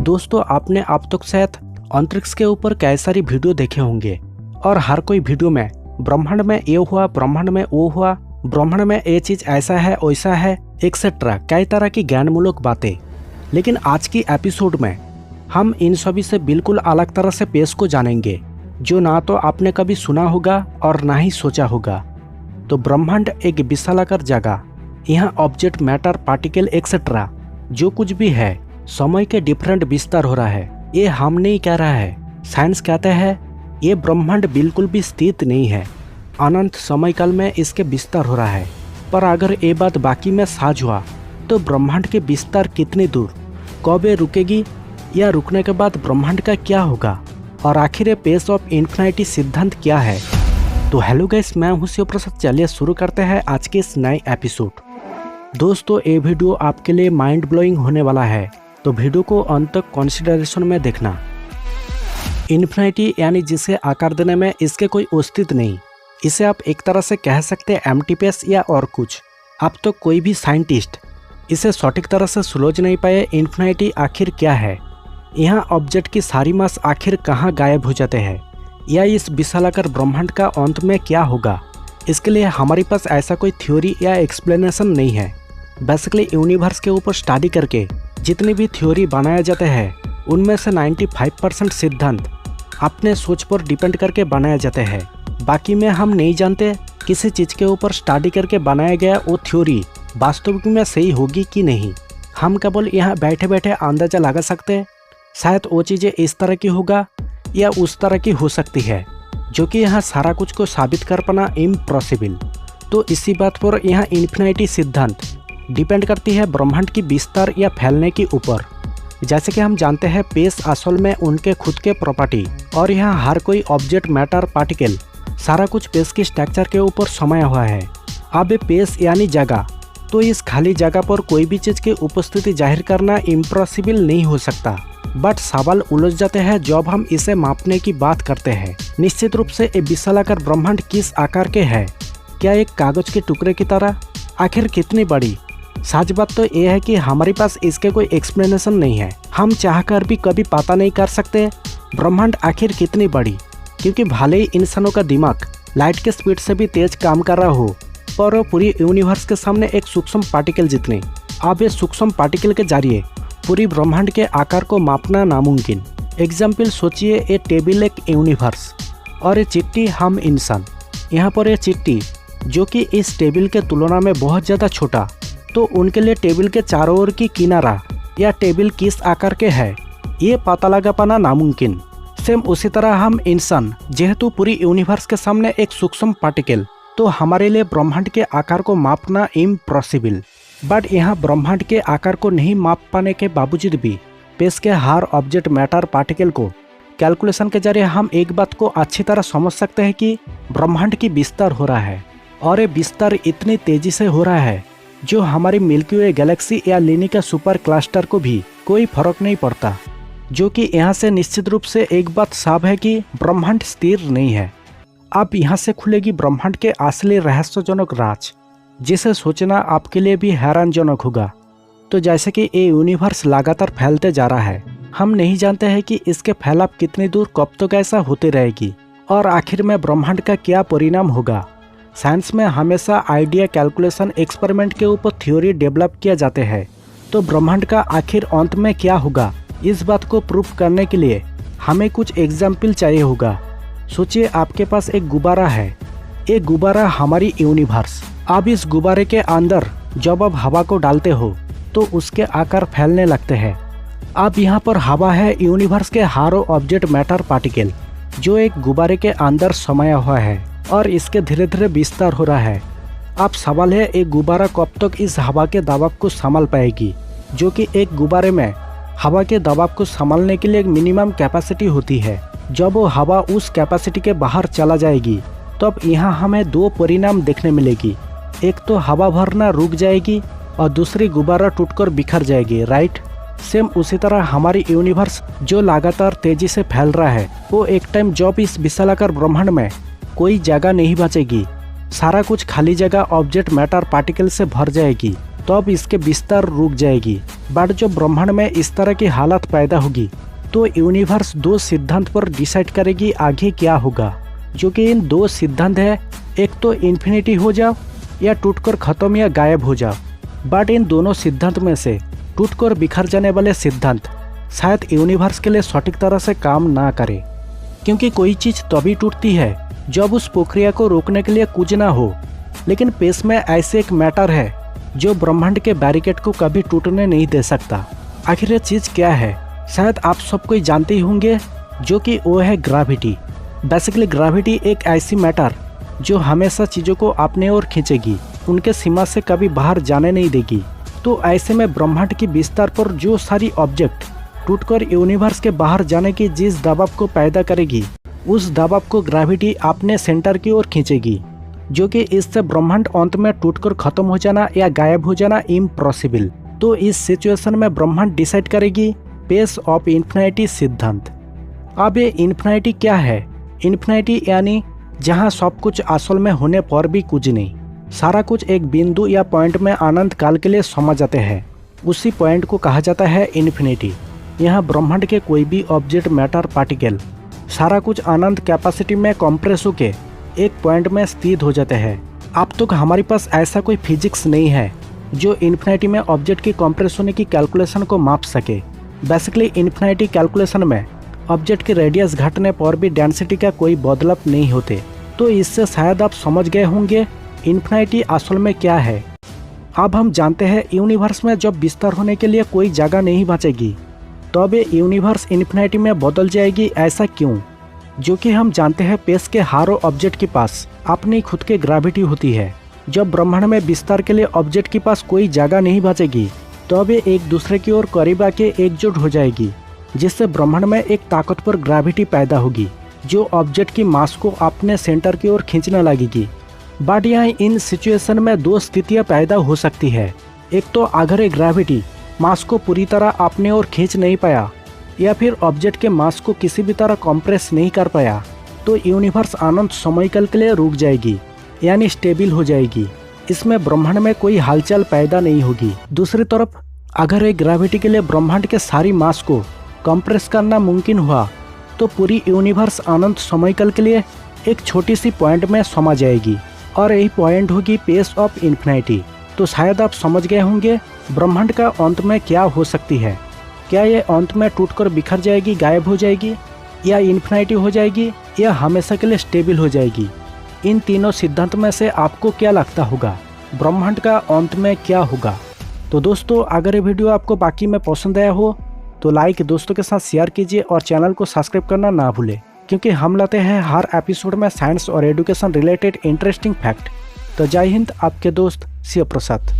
दोस्तों, आपने अब तक शायद अंतरिक्ष के ऊपर कई सारी वीडियो देखे होंगे और हर कोई वीडियो में ब्रह्मांड में ये हुआ, ब्रह्मांड में वो हुआ, ब्रह्मांड में ये चीज ऐसा है वैसा है एक्सेट्रा, कई तरह की ज्ञानमूलक बातें। लेकिन आज की एपिसोड में हम इन सभी से बिल्कुल अलग तरह से पेश को जानेंगे, जो ना तो आपने कभी सुना होगा और ना ही सोचा होगा। तो ब्रह्मांड एक विशालाकार जगह, यहाँ ऑब्जेक्ट, मैटर, पार्टिकल एक्सेट्रा जो कुछ भी है, समय के डिफरेंट विस्तार हो रहा है। ये हम नहीं कह रहा है, साइंस कहते हैं ये ब्रह्मांड बिल्कुल भी स्थित नहीं है, अनंत समय काल में इसके विस्तार हो रहा है। पर अगर ये बात बाकी में साझ हुआ तो ब्रह्मांड के विस्तार कितनी दूर, कब ये रुकेगी या रुकने के बाद ब्रह्मांड का क्या होगा, और आखिर ये पेस ऑफ इन्फिनिटी सिद्धांत क्या है। तो हेलो गाइस, मैं हूं शिव प्रसाद। चलिए शुरू करते हैं आज के इस नए एपिसोड। दोस्तों, ये वीडियो आपके लिए माइंड ब्लोइंग होने वाला है, तो वीडियो को अंत तक कंसिडरेशन में देखना। इन्फिनिटी यानी जिसे आकार देने में इसके कोई अस्तित्व नहीं, इसे आप एक तरह से कह सकते हैं एम्प्टी स्पेस या और कुछ। अब तो कोई भी साइंटिस्ट इसे सटीक तरह से सुलझ नहीं पाए इन्फिनिटी आखिर क्या है, यहाँ ऑब्जेक्ट की सारी मास आखिर कहाँ गायब हो जाते हैं, या इस विशालाकार ब्रह्मांड का अंत में क्या होगा। इसके लिए हमारे पास ऐसा कोई थ्योरी या एक्सप्लेनेशन नहीं है। बेसिकली यूनिवर्स के ऊपर स्टडी करके जितनी भी थ्योरी बनाया जाते हैं उनमें से 95% सिद्धांत अपने सोच पर डिपेंड करके बनाए जाते हैं। बाकी में हम नहीं जानते किसी चीज़ के ऊपर स्टडी करके बनाया गया वो थ्योरी वास्तविक में सही होगी कि नहीं। हम केवल यहाँ बैठे बैठे अंदाजा लगा सकते हैं शायद वो चीज़ें इस तरह की होगा या उस तरह की हो सकती है, जो कि यहाँ सारा कुछ को साबित कर पाना इम्पॉसिबल। तो इसी बात पर यहाँ इन्फिनिटी सिद्धांत डिपेंड करती है ब्रह्मांड की विस्तार या फैलने के ऊपर। जैसे कि हम जानते हैं पेस असल में उनके खुद के प्रॉपर्टी, और यहाँ हर कोई ऑब्जेक्ट, मैटर, पार्टिकल सारा कुछ पेस की स्ट्रक्चर के ऊपर समाया हुआ है। अब पेस यानी जगह, तो इस खाली जगह पर कोई भी चीज़ की उपस्थिति जाहिर करना इम्पॉसिबल नहीं हो सकता। बट सवाल उलझ जाते हैं जब हम इसे मापने की बात करते हैं। निश्चित रूप से ये विशालाकार ब्रह्मांड किस आकार के है, क्या एक कागज के टुकड़े की तरह, आखिर कितनी बड़ी। सच बात तो ये है कि हमारे पास इसके कोई एक्सप्लेनेशन नहीं है। हम चाहकर भी कभी पता नहीं कर सकते ब्रह्मांड आखिर कितनी बड़ी, क्योंकि भले ही इंसानों का दिमाग लाइट के स्पीड से भी तेज काम कर रहा हो, पर वो पूरी यूनिवर्स के सामने एक सूक्ष्म पार्टिकल जितने। अब ये सूक्ष्म पार्टिकल के जरिए पूरी ब्रह्मांड के आकार को मापना नामुमकिन। एग्जाम्पल सोचिए, ये टेबल एक यूनिवर्स और ये चिट्ठी हम इंसान। यहाँ पर ये चिट्ठी जो कि इस टेबल के तुलना में बहुत ज़्यादा छोटा, तो उनके लिए टेबल के चारों ओर की किनारा या टेबल किस आकार के है ये पता लगा पाना नामुमकिन। सेम उसी तरह हम इंसान जेहेतु पूरी यूनिवर्स के सामने एक सूक्ष्म पार्टिकल, तो हमारे लिए ब्रह्मांड के आकार को मापना इम्पॉसिबल। बट यहाँ ब्रह्मांड के आकार को नहीं माप पाने के बावजूद भी पेस के हर ऑब्जेक्ट, मैटर, पार्टिकल को कैलकुलेशन के जरिए हम एक बात को अच्छी तरह समझ सकते हैं कि ब्रह्मांड की विस्तार हो रहा है, और ये विस्तार इतनी तेजी से हो रहा है जो हमारी मिल्की वे गैलेक्सी या लिनिका सुपर क्लस्टर को भी कोई फर्क नहीं पड़ता। जो कि यहाँ से निश्चित रूप से एक बात साफ है कि ब्रह्मांड स्थिर नहीं है। अब यहाँ से खुलेगी ब्रह्मांड के असली रहस्यजनक राज, जिसे सोचना आपके लिए भी हैरानजनक होगा। तो जैसे कि ये यूनिवर्स लगातार फैलते जा रहा है, हम नहीं जानते हैं कि इसके फैलाव कितनी दूर कब तक ऐसा होती रहेगी, और आखिर में ब्रह्मांड का क्या परिणाम होगा। साइंस में हमेशा आइडिया, कैलकुलेशन, एक्सपेरिमेंट के ऊपर थ्योरी डेवलप किया जाते हैं। तो ब्रह्मांड का आखिर अंत में क्या होगा, इस बात को प्रूफ करने के लिए हमें कुछ एग्जाम्पल चाहिए होगा। सोचिए, आपके पास एक गुब्बारा है, एक गुब्बारा हमारी यूनिवर्स। अब इस गुब्बारे के अंदर जब आप हवा को डालते हो तो उसके आकार फैलने लगते हैं। अब यहाँ पर हवा है यूनिवर्स के हर ऑब्जेक्ट, मैटर, पार्टिकल जो एक गुब्बारे के अंदर समाया हुआ है, और इसके धीरे धीरे विस्तार हो रहा है। अब सवाल है, एक गुब्बारा कब तक इस हवा के दबाव को संभाल पाएगी, जो कि एक गुब्बारे में हवा के दबाव को संभालने के लिए एक मिनिमम कैपेसिटी होती है। जब वो हवा उस कैपेसिटी के बाहर चला जाएगी तब यहाँ हमें दो परिणाम देखने मिलेगी। एक तो हवा भरना रुक जाएगी और दूसरी गुब्बारा टूटकर बिखर जाएगी, राइट। सेम उसी तरह हमारी यूनिवर्स जो लगातार तेजी से फैल रहा है, वो एक टाइम जब इस विशालाकार ब्रह्मांड में कोई जगह नहीं बचेगी, सारा कुछ खाली जगह ऑब्जेक्ट, मैटर, पार्टिकल से भर जाएगी, तो अब इसके विस्तार रुक जाएगी। बट जब ब्रह्मांड में इस तरह की हालत पैदा होगी तो यूनिवर्स दो सिद्धांत पर डिसाइड करेगी आगे क्या होगा, जो कि इन दो सिद्धांत है, एक तो इन्फिनिटी हो जाओ या टूटकर खत्म या गायब हो जाओ। बट इन दोनों सिद्धांत में से टूटकर बिखर जाने वाले सिद्धांत शायद यूनिवर्स के लिए सटीक तरह से काम ना करे, क्योंकि कोई चीज़ तभी टूटती है जब उस प्रक्रिया को रोकने के लिए कुछ ना हो। लेकिन स्पेस में ऐसे एक मैटर है जो ब्रह्मांड के बैरिकेड को कभी टूटने नहीं दे सकता। आखिर ये चीज़ क्या है? शायद आप सब कोई जानते ही होंगे, जो कि वो है ग्रेविटी। बेसिकली ग्रेविटी एक ऐसी मैटर जो हमेशा चीज़ों को अपने ओर खींचेगी, उनके सीमा से कभी बाहर जाने नहीं देगी। तो ऐसे में ब्रह्मांड की विस्तार पर जो सारी ऑब्जेक्ट टूटकर यूनिवर्स के बाहर जाने की जिस दबाव को पैदा करेगी, उस दबाव को ग्रेविटी अपने सेंटर की ओर खींचेगी, जो कि इससे ब्रह्मांड अंत में टूटकर खत्म हो जाना या गायब हो जाना इम्पॉसिबल। तो इस सिचुएशन में ब्रह्मांड डिसाइड करेगी पेस ऑफ इन्फिनिटी सिद्धांत। अब ये इन्फिनिटी क्या है? इन्फिनिटी यानी जहाँ सब कुछ असल में होने पर भी कुछ नहीं, सारा कुछ एक बिंदु या पॉइंट में अनंत काल के लिए समा जाते हैं, उसी पॉइंट को कहा जाता है इन्फिनिटी। यहाँ ब्रह्मांड के कोई भी ऑब्जेक्ट, मैटर, पार्टिकल, सारा कुछ अनंत कैपेसिटी में कंप्रेस होके एक पॉइंट में स्थित हो जाते हैं। अब तक हमारे पास ऐसा कोई फिजिक्स नहीं है जो इन्फिनिटी में ऑब्जेक्ट की कंप्रेस होने की कैलकुलेशन को माप सके। बेसिकली इन्फिनिटी कैलकुलेशन में ऑब्जेक्ट की रेडियस घटने पर भी डेंसिटी का कोई बदलाव नहीं होते। तो इससे शायद आप समझ गए होंगे इन्फिनिटी असल में क्या है। अब हम जानते हैं यूनिवर्स में जब विस्तार होने के लिए कोई जगह नहीं बचेगी तो अब ये यूनिवर्स इन्फिनिटी में बदल जाएगी। ऐसा क्यों? जो कि हम जानते हैं स्पेस के हर ऑब्जेक्ट के पास अपनी खुद की ग्रेविटी होती है। जब ब्रह्मांड में विस्तार के लिए ऑब्जेक्ट के पास कोई जगह नहीं बचेगी तो अब ये एक दूसरे की ओर करीब आके एकजुट हो जाएगी, जिससे ब्रह्मांड में एक ताकतवर ग्रेविटी पैदा होगी जो ऑब्जेक्ट की मास को अपने सेंटर की ओर खींचने लगेगी। बट यहाँ इन सिचुएशन में दो स्थितियाँ पैदा हो सकती है। एक तो अगर ये ग्रेविटी मास को पूरी तरह अपने ओर खींच नहीं पाया या फिर ऑब्जेक्ट के मास को किसी भी तरह कंप्रेस नहीं कर पाया तो यूनिवर्स अनंत समयकाल के लिए रुक जाएगी, यानी स्टेबल हो जाएगी। इसमें ब्रह्मांड में कोई हलचल पैदा नहीं होगी। दूसरी तरफ अगर एक ग्रेविटी के लिए ब्रह्मांड के सारी मास को कंप्रेस करना मुमकिन हुआ तो पूरी यूनिवर्स अनंत समयकाल के लिए एक छोटी सी पॉइंट में समा जाएगी और यही पॉइंट होगी पेस ऑफ इन्फिनिटी। तो शायद आप समझ गए होंगे ब्रह्मांड का अंत में क्या हो सकती है। क्या ये अंत में टूटकर बिखर जाएगी, गायब हो जाएगी, या इन्फिनिटी हो जाएगी, या हमेशा के लिए स्टेबल हो जाएगी? इन तीनों सिद्धांत में से आपको क्या लगता होगा ब्रह्मांड का अंत में क्या होगा? तो दोस्तों, अगर ये वीडियो आपको बाकी में पसंद आया हो तो लाइक, दोस्तों के साथ शेयर कीजिए और चैनल को सब्सक्राइब करना ना भूलें, क्योंकि हम लाते हैं हर एपिसोड में साइंस और एजुकेशन रिलेटेड इंटरेस्टिंग फैक्ट। तो जय हिंद, आपके दोस्त शिव प्रसाद।